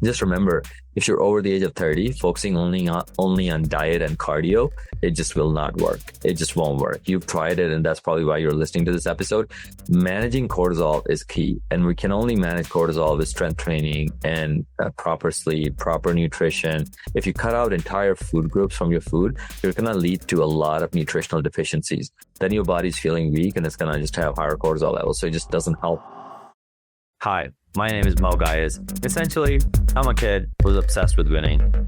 Just remember, if you're over the age of 30, focusing only on diet and cardio, it just will not work. It just won't work. You've tried it, and that's probably why you're listening to this episode. Managing cortisol is key, and we can only manage cortisol with strength training and proper sleep, proper nutrition. If you cut out entire food groups from your food, you're going to lead to a lot of nutritional deficiencies. Then your body's feeling weak, and it's going to just have higher cortisol levels. So it just doesn't help. Hi, my name is Moe Ghias. Essentially, I'm a kid who's obsessed with winning.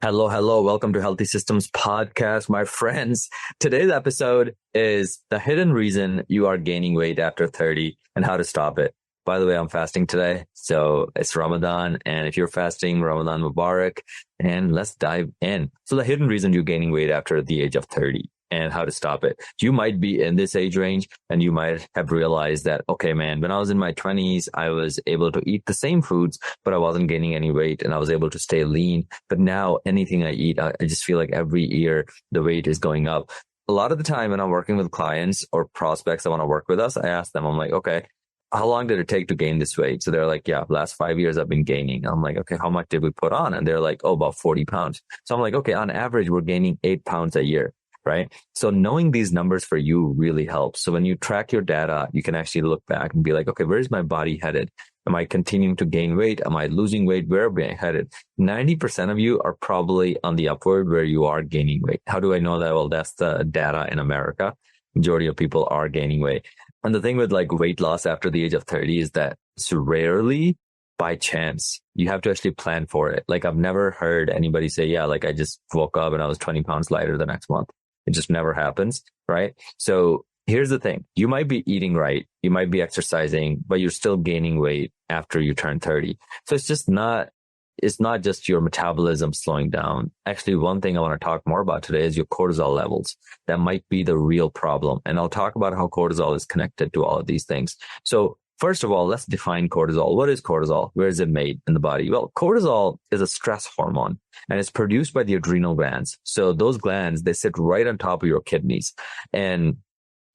Hello. Welcome to Healthy Systems Podcast, my friends. Today's episode is the hidden reason you are gaining weight after 30 and how to stop it. By the way, I'm fasting today, so it's Ramadan. And if you're fasting, Ramadan Mubarak. And let's dive in. So the hidden reason you're gaining weight after the age of 30 and how to stop it. You might be in this age range and you might have realized that, okay, man, when I was in my 20s, I was able to eat the same foods, but I wasn't gaining any weight and I was able to stay lean. But now anything I eat, I just feel like every year the weight is going up. A lot of the time when I'm working with clients or prospects that want to work with us, I ask them, I'm like, okay, how long did it take to gain this weight? So they're like, yeah, last 5 years I've been gaining. I'm like, okay, how much did we put on? And they're like, oh, about 40 pounds. So I'm like, okay, on average, we're gaining 8 pounds a year. Right? So knowing these numbers for you really helps. So when you track your data, you can actually look back and be like, okay, where's my body headed? Am I continuing to gain weight? Am I losing weight? Where am I headed? 90% of you are probably on the upward where you are gaining weight. How do I know that? Well, that's the data in America. Majority of people are gaining weight. And the thing with like weight loss after the age of 30 is that it's rarely by chance. You have to actually plan for it. Like I've never heard anybody say, yeah, like I just woke up and I was 20 pounds lighter the next month. It just never happens, right? So here's the thing. You might be eating right. You might be exercising, but you're still gaining weight after you turn 30. So it's not just your metabolism slowing down. Actually, one thing I want to talk more about today is your cortisol levels. That might be the real problem. And I'll talk about how cortisol is connected to all of these things. So first of all, let's define cortisol. What is cortisol? Where is it made in the body? Well, cortisol is a stress hormone and it's produced by the adrenal glands. So those glands, they sit right on top of your kidneys. And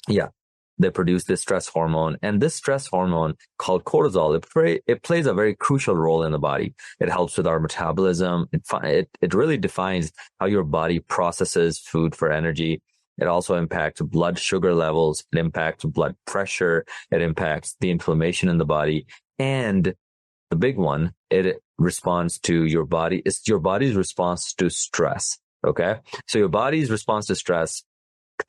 yeah, they produce this stress hormone. And this stress hormone called cortisol, it plays a very crucial role in the body. It helps with our metabolism. It really defines how your body processes food for energy. It also impacts blood sugar levels. It impacts blood pressure. It impacts the inflammation in the body. And the big one, it responds to your body. It's your body's response to stress. Okay. So your body's response to stress,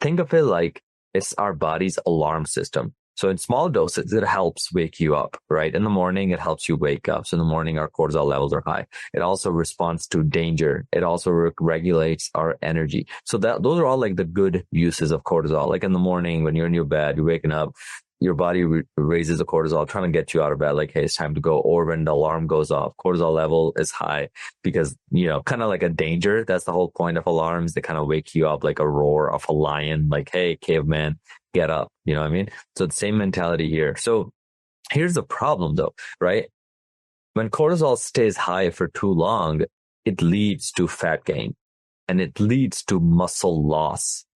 think of it like it's our body's alarm system. So in small doses, it helps wake you up, right? In the morning, it helps you wake up. So in the morning, our cortisol levels are high. It also responds to danger. It also regulates our energy. So those are all like the good uses of cortisol. Like in the morning, when you're in your bed, you're waking up, your body raises the cortisol, trying to get you out of bed. Like, hey, it's time to go. Or when the alarm goes off, cortisol level is high because, kind of like a danger. That's the whole point of alarms. They kind of wake you up like a roar of a lion, like, hey, caveman, get up. You know what I mean? So the same mentality here. So here's the problem though, right? When cortisol stays high for too long, it leads to fat gain and it leads to muscle loss.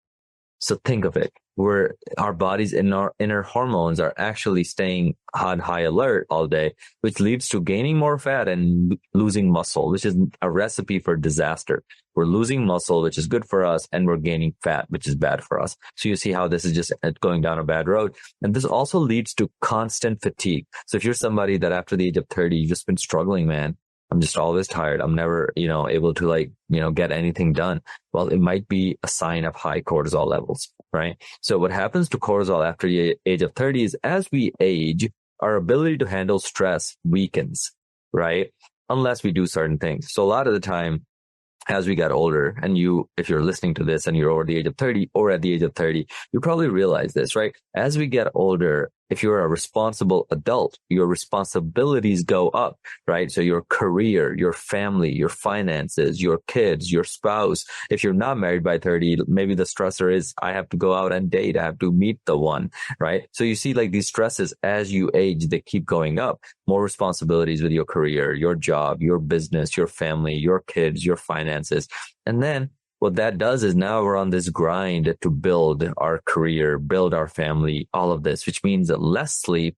So think of it, where our body's inner hormones are actually staying on high alert all day, which leads to gaining more fat and losing muscle, which is a recipe for disaster. We're losing muscle, which is good for us, and we're gaining fat, which is bad for us. So you see how this is just going down a bad road. And this also leads to constant fatigue. So if you're somebody that after the age of 30, you've just been struggling, man, I'm just always tired. I'm never, able to get anything done. Well, it might be a sign of high cortisol levels, right? So what happens to cortisol after the age of 30 is as we age, our ability to handle stress weakens, right? Unless we do certain things. So a lot of the time, as we get older, and if you're listening to this and you're over the age of 30 or at the age of 30, you probably realize this, right? As we get older, if you're a responsible adult, your responsibilities go up, right? So your career, your family, your finances, your kids, your spouse. If you're not married by 30, maybe the stressor is I have to go out and date. I have to meet the one, right? So you see like these stresses as you age, they keep going up. More responsibilities with your career, your job, your business, your family, your kids, your finances. And then what that does is now we're on this grind to build our career, build our family, all of this, which means that less sleep,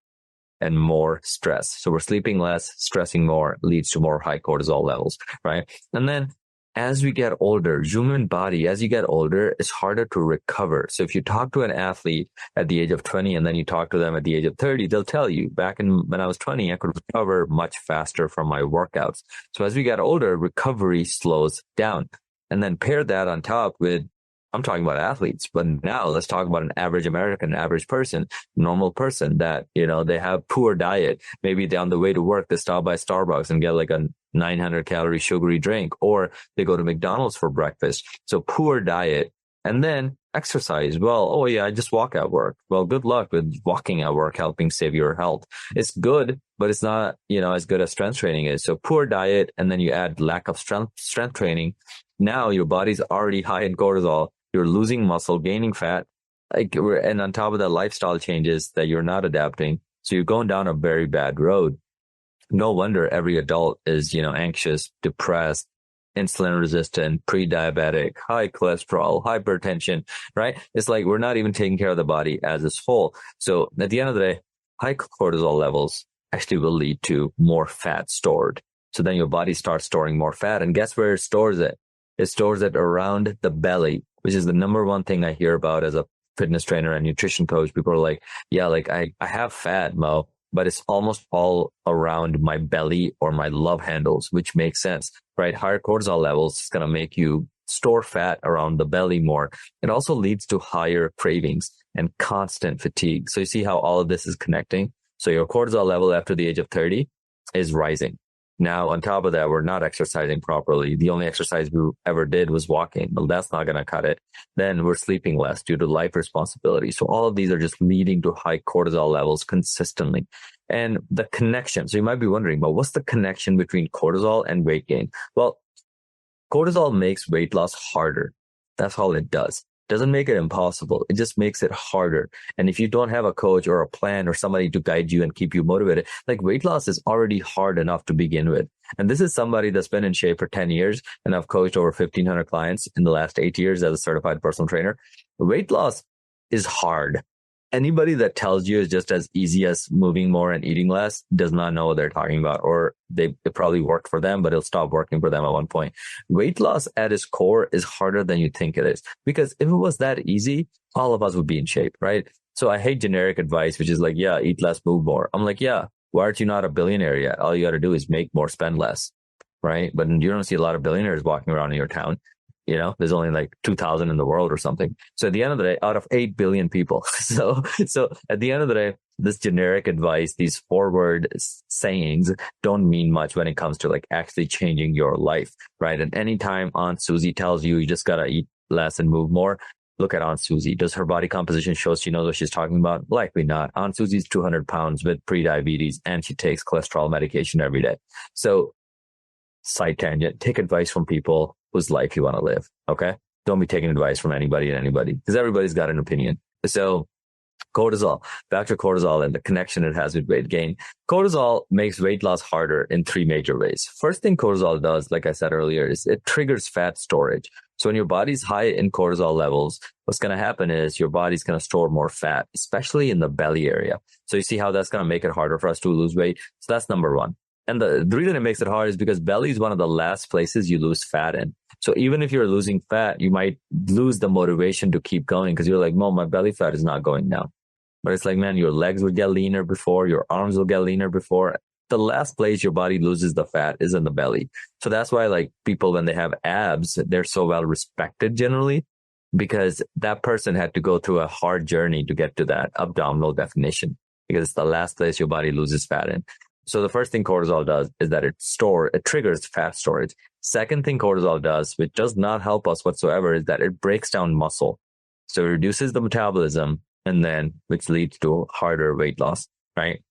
and more stress. So we're sleeping less, stressing more, leads to more high cortisol levels, right? And then as we get older, human body, as you get older, it's harder to recover. So if you talk to an athlete at the age of 20 and then you talk to them at the age of 30, they'll tell you when I was 20, I could recover much faster from my workouts. So as we get older, recovery slows down. And then pair that on top with, I'm talking about athletes, but now let's talk about an average American, average person, normal person that, they have poor diet. Maybe they're on the way to work, they stop by Starbucks and get like a 900 calorie sugary drink, or they go to McDonald's for breakfast. So poor diet and then exercise. Well, oh yeah, I just walk at work. Well, good luck with walking at work, helping save your health. It's good, but it's not, as good as strength training is. So poor diet. And then you add lack of strength training. Now your body's already high in cortisol. You're losing muscle, gaining fat, and on top of that, lifestyle changes that you're not adapting. So you're going down a very bad road. No wonder every adult is, anxious, depressed, insulin resistant, pre-diabetic, high cholesterol, hypertension, right? It's like we're not even taking care of the body as a whole. So at the end of the day, high cortisol levels actually will lead to more fat stored. So then your body starts storing more fat. And guess where it stores it? It stores it around the belly, which is the number one thing I hear about as a fitness trainer and nutrition coach. People are like, yeah, like I have fat, Mo, but it's almost all around my belly or my love handles, which makes sense, right? Higher cortisol levels is going to make you store fat around the belly more. It also leads to higher cravings and constant fatigue. So you see how all of this is connecting. So your cortisol level after the age of 30 is rising. Now, on top of that, we're not exercising properly. The only exercise we ever did was walking, but that's not going to cut it. Then we're sleeping less due to life responsibilities. So all of these are just leading to high cortisol levels consistently. And the connection, so you might be wondering, but what's the connection between cortisol and weight gain? Well, cortisol makes weight loss harder. That's all it does. Doesn't make it impossible. It just makes it harder. And if you don't have a coach or a plan or somebody to guide you and keep you motivated, like weight loss is already hard enough to begin with. And this is somebody that's been in shape for 10 years and I've coached over 1,500 clients in the last 8 years as a certified personal trainer. Weight loss is hard. Anybody that tells you it's just as easy as moving more and eating less does not know what they're talking about, or it probably worked for them, but it'll stop working for them at one point. Weight loss at its core is harder than you think it is, because if it was that easy, all of us would be in shape, right? So I hate generic advice, which is like, yeah, eat less, move more. I'm like, yeah, why aren't you not a billionaire yet? All you got to do is make more, spend less, right? But you don't see a lot of billionaires walking around in your town. There's only like 2,000 in the world or something. So at the end of the day, out of 8 billion people. So at the end of the day, this generic advice, these forward sayings don't mean much when it comes to like actually changing your life, right? And anytime Aunt Susie tells you, you just got to eat less and move more, look at Aunt Susie. Does her body composition show she knows what she's talking about? Likely not. Aunt Susie's 200 pounds with pre-diabetes and she takes cholesterol medication every day. So side tangent, take advice from people whose life you want to live. Okay. Don't be taking advice from anybody because everybody's got an opinion. So cortisol, back to cortisol and the connection it has with weight gain. Cortisol makes weight loss harder in 3 major ways. First thing cortisol does, like I said earlier, is it triggers fat storage. So when your body's high in cortisol levels, what's going to happen is your body's going to store more fat, especially in the belly area. So you see how that's going to make it harder for us to lose weight. So that's number one. And the reason it makes it hard is because belly is one of the last places you lose fat in. So even if you're losing fat, you might lose the motivation to keep going because you're like, Mo, my belly fat is not going down. But it's like, man, your legs would get leaner before, your arms will get leaner before. The last place your body loses the fat is in the belly. So that's why like people, when they have abs, they're so well respected generally because that person had to go through a hard journey to get to that abdominal definition because it's the last place your body loses fat in. So the first thing cortisol does is that it triggers fat storage. Second thing cortisol does, which does not help us whatsoever, is that it breaks down muscle. So it reduces the metabolism and then which leads to harder weight loss, right?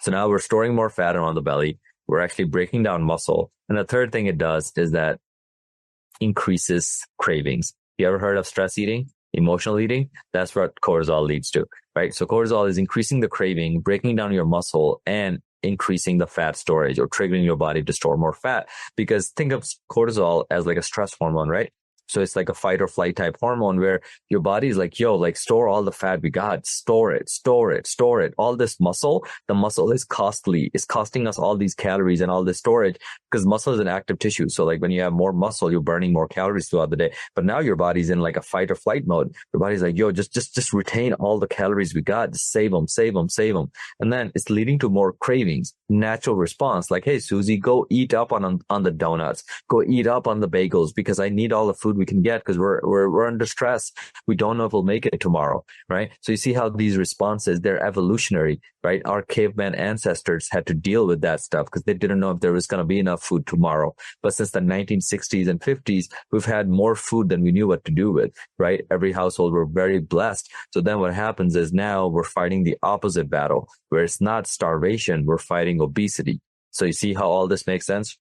So now we're storing more fat around the belly. We're actually breaking down muscle. And the third thing it does is that increases cravings. You ever heard of stress eating, emotional eating? That's what cortisol leads to, right? So cortisol is increasing the craving, breaking down your muscle, and increasing the fat storage or triggering your body to store more fat. Because think of cortisol as like a stress hormone, right? So it's like a fight or flight type hormone where your body is like, yo, like store all the fat we got, store it. All this muscle, the muscle is costly. It's costing us all these calories and all this storage because muscle is an active tissue. So like when you have more muscle, you're burning more calories throughout the day. But now your body's in like a fight or flight mode. Your body's like, yo, just retain all the calories we got. Just save them. And then it's leading to more cravings, natural response. Like, hey, Susie, go eat up on the donuts, go eat up on the bagels because I need all the food we can get because we're under stress. We don't know if we'll make it tomorrow, right? So you see how these responses, they're evolutionary, right? Our caveman ancestors had to deal with that stuff because they didn't know if there was going to be enough food tomorrow. But since the 1960s and 50s, we've had more food than we knew what to do with, right? Every household, we're very blessed. So then what happens is now we're fighting the opposite battle where it's not starvation, we're fighting obesity. So you see how all this makes sense?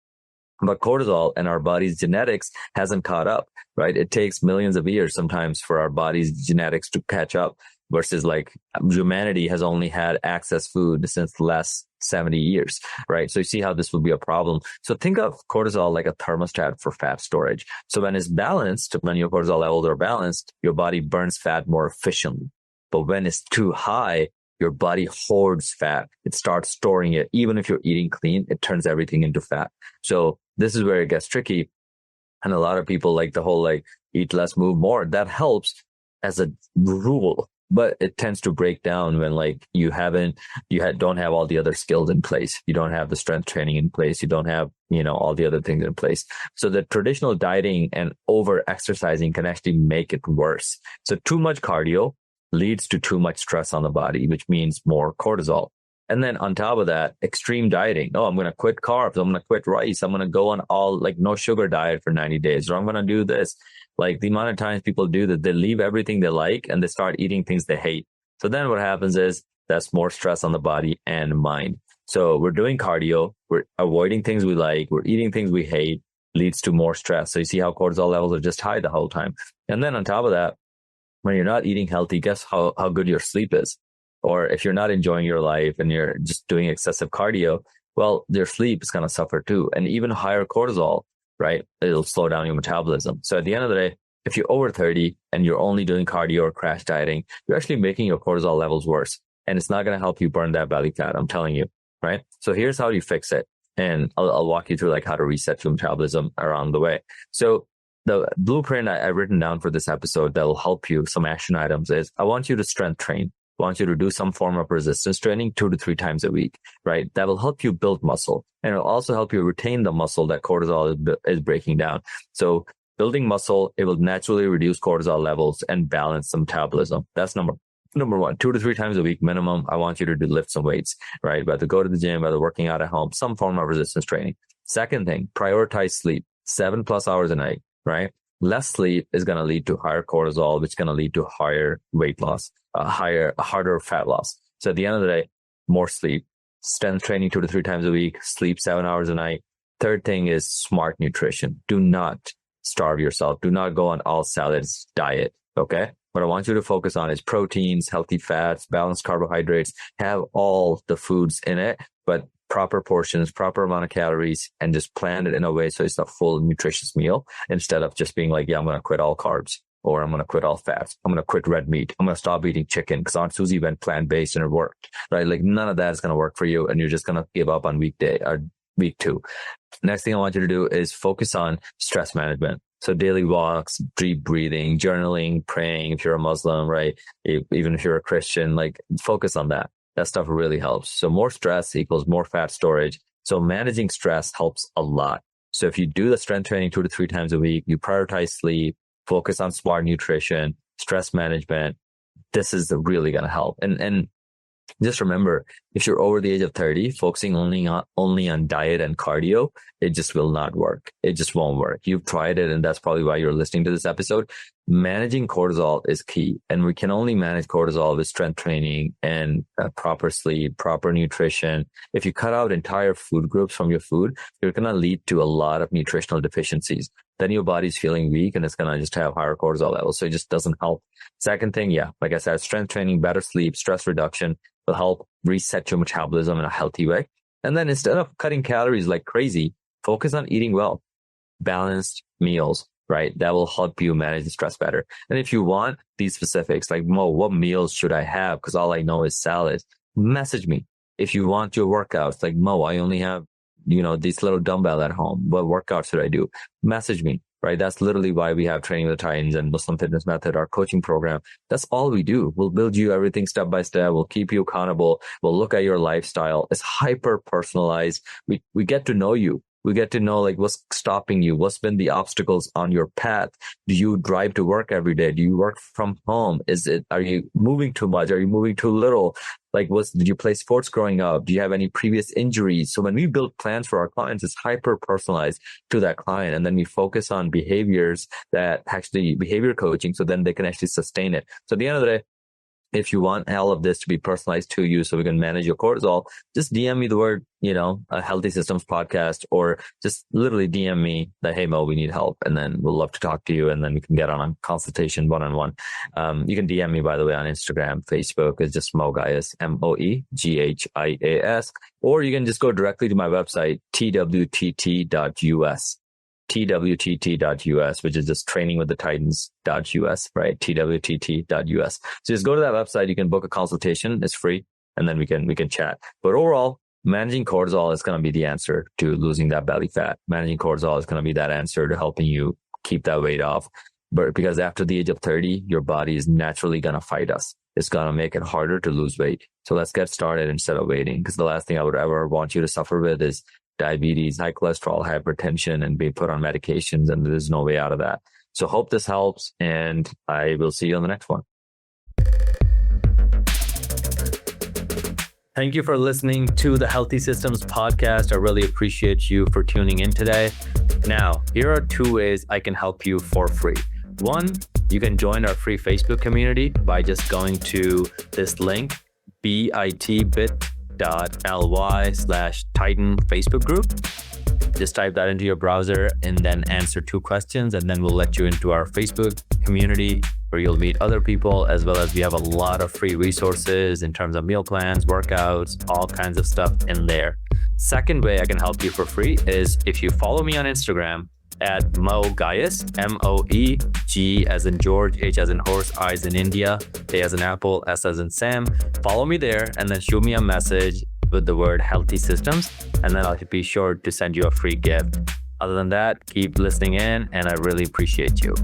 But cortisol and our body's genetics hasn't caught up, right? It takes millions of years sometimes for our body's genetics to catch up versus like humanity has only had access food since the last 70 years, right? So you see how this will be a problem. So think of cortisol like a thermostat for fat storage. So when it's balanced, when your cortisol levels are balanced, your body burns fat more efficiently. But when it's too high, your body hoards fat. It starts storing it. Even if you're eating clean, it turns everything into fat. So this is where it gets tricky. And a lot of people like the whole like eat less, move more. That helps as a rule, but it tends to break down when like don't have all the other skills in place. You don't have the strength training in place. You don't have, all the other things in place. So the traditional dieting and over exercising can actually make it worse. So too much cardio leads to too much stress on the body, which means more cortisol. And then on top of that, extreme dieting. Oh, I'm going to quit carbs. I'm going to quit rice. I'm going to go on all like no sugar diet for 90 days, or I'm going to do this. Like the amount of times people do that, they leave everything they like and they start eating things they hate. So then what happens is that's more stress on the body and mind. So we're doing cardio. We're avoiding things we like. We're eating things we hate, leads to more stress. So you see how cortisol levels are just high the whole time. And then on top of that, when you're not eating healthy, guess how good your sleep is? Or if you're not enjoying your life and you're just doing excessive cardio, well, your sleep is going to suffer too. And even higher cortisol, right? It'll slow down your metabolism. So at the end of the day, if you're over 30 and you're only doing cardio or crash dieting, you're actually making your cortisol levels worse. And it's not going to help you burn that belly fat. I'm telling you, right? So here's how you fix it. And I'll walk you through like how to reset your metabolism around the way. So the blueprint I've written down for this episode that will help you, some action items is I want you to strength train. I want you to do some form of resistance training 2 to 3 times a week, right? That will help you build muscle and it'll also help you retain the muscle that cortisol is breaking down. So building muscle, it will naturally reduce cortisol levels and balance the metabolism. That's number one, 2 to 3 times a week minimum. I want you to lift some weights, right? Whether go to the gym, whether working out at home, some form of resistance training. Second thing, prioritize sleep, 7+ hours a night, right? Less sleep is going to lead to higher cortisol, which is going to lead to higher weight loss, harder fat loss. So at the end of the day, more sleep, strength training 2 to 3 times a week, sleep 7 hours a night. Third thing is smart nutrition. Do not starve yourself. Do not go on all salads diet. Okay. What I want you to focus on is proteins, healthy fats, balanced carbohydrates, have all the foods in it, but proper portions, proper amount of calories, and just plan it in a way so it's a full nutritious meal instead of just being like, yeah, I'm going to quit all carbs or I'm going to quit all fats. I'm going to quit red meat. I'm going to stop eating chicken because Aunt Susie went plant-based and it worked, right? Like none of that is going to work for you and you're just going to give up on weekday or week 2. Next thing I want you to do is focus on stress management. So daily walks, deep breathing, journaling, praying, if you're a Muslim, right? Even if you're a Christian, like focus on that. That stuff really helps. So more stress equals more fat storage. So managing stress helps a lot. So if you do the strength training 2 to 3 times a week, you prioritize sleep, focus on smart nutrition, stress management, this is really going to help. And just remember, if you're over the age of 30, focusing only on diet and cardio, it just will not work. It just won't work. You've tried it, and that's probably why you're listening to this episode. Managing cortisol is key, and we can only manage cortisol with strength training and proper sleep, proper nutrition. If you cut out entire food groups from your food, you're going to lead to a lot of nutritional deficiencies. Then your body's feeling weak and it's going to just have higher cortisol levels. So it just doesn't help. Second thing, like I said, strength training, better sleep, stress reduction will help reset your metabolism in a healthy way. And then instead of cutting calories like crazy, focus on eating well, balanced meals, right? That will help you manage the stress better. And if you want these specifics, like, Mo, what meals should I have? Because all I know is salads. Message me. If you want your workouts, like, Mo, I only have, this little dumbbell at home. What workout should I do? Message me, right? That's literally why we have Training with the Titans and Muslim Fitness Method, our coaching program. That's all we do. We'll build you everything step by step. We'll keep you accountable. We'll look at your lifestyle. It's hyper personalized. We get to know you. We get to know like what's stopping you. What's been the obstacles on your path? Do you drive to work every day? Do you work from home? Are you moving too much? Are you moving too little? Like did you play sports growing up? Do you have any previous injuries? So when we build plans for our clients, it's hyper personalized to that client. And then we focus on behaviors that actually behavior coaching. So then they can actually sustain it. So at the end of the day, if you want all of this to be personalized to you so we can manage your cortisol, just DM me the word, a Healthy Systems podcast, or just literally DM me that, hey, Mo, we need help. And then we'll love to talk to you. And then we can get on a consultation one-on-one. You can DM me, by the way, on Instagram, Facebook. It's just Moe Ghias, MoeGhias. Or you can just go directly to my website, twtt.us. twtt.us, which is just trainingwiththetitans.us, right? twtt.us. So just go to that website. You can book a consultation. It's free. And then we can chat. But overall, managing cortisol is going to be the answer to losing that belly fat. Managing cortisol is going to be that answer to helping you keep that weight off. But because after the age of 30, your body is naturally going to fight us. It's going to make it harder to lose weight. So let's get started instead of waiting. Because the last thing I would ever want you to suffer with is diabetes, high cholesterol, hypertension, and be put on medications. And there's no way out of that. So hope this helps. And I will see you on the next one. Thank you for listening to the Healthy Systems podcast. I really appreciate you for tuning in today. Now, here are 2 ways I can help you for free. One, you can join our free Facebook community by just going to this link, bit.ly/Titan Facebook group. Just type that into your browser and then answer 2 questions, and then we'll let you into our Facebook community where you'll meet other people, as well as we have a lot of free resources in terms of meal plans, workouts, all kinds of stuff in there. Second way I can help you for free is if you follow me on Instagram at Moe Ghias, MoE, as in George, H as in horse, I as in India, A as in apple, S as in Sam. Follow me there and then shoot me a message with the word Healthy Systems, and then I'll be sure to send you a free gift. Other than that, keep listening in, and I really appreciate you.